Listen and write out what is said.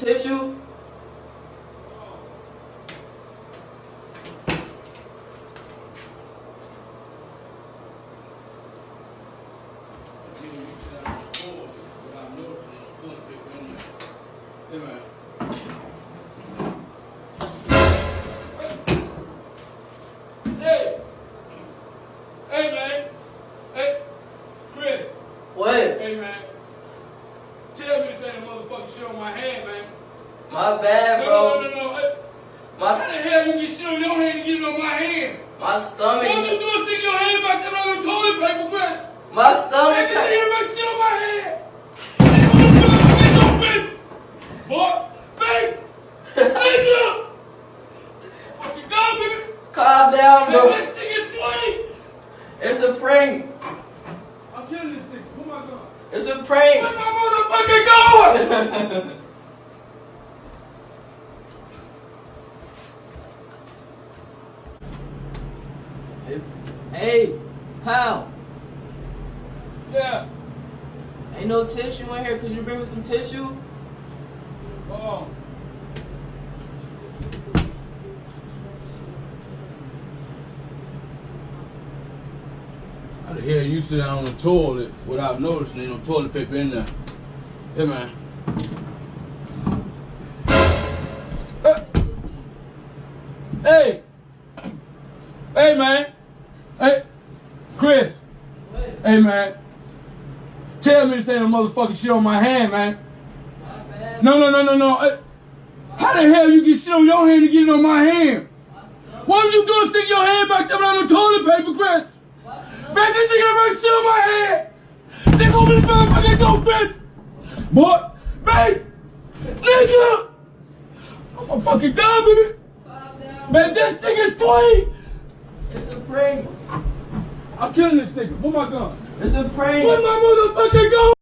Tissue? Hey! Hey, man! Hey! Chris! What? Hey, man! Tell me this ain't a motherfucking shit on my hand, man. My bad, bro. No. Hey, My, how the hell you get shit on your hand and get it on my hand? my stomach. What you doing sticking your hand back there on the toilet paper, Chris? My Hey, stomach. this nigga back shit on my hand! Get your bitch! Boy! Babe! Nigga! Fucking go, baby! Calm down, Man, bro. this thing is 20! It's a prank. I'm killing this nigga. Who am I going? It's a prank. Where my motherfucking going? Hey, pal. Yeah. Ain't no tissue in here. Could you bring me some tissue? Oh. How the hell you sit down on the toilet without noticing ain't no toilet paper in there? Hey, man. Hey! Hey, man! Hey! Chris! What? Hey, man. Tell me this ain't a motherfucking shit on my hand, man. My bad. No. Hey, how the hell you get shit on your hand and get it on my hand? What was you doing sticking your hand back there on the toilet paper, Chris? Man, this nigga done shit on my hand! Nigga, open this motherfucking door, bitch! Boy! Man! Nigga! I'm a fucking done, baby! Calm down. Man, this nigga's 20! It's a prank. I'm killing this nigga. Where my gun? It's a prank. Where my motherfucking gun?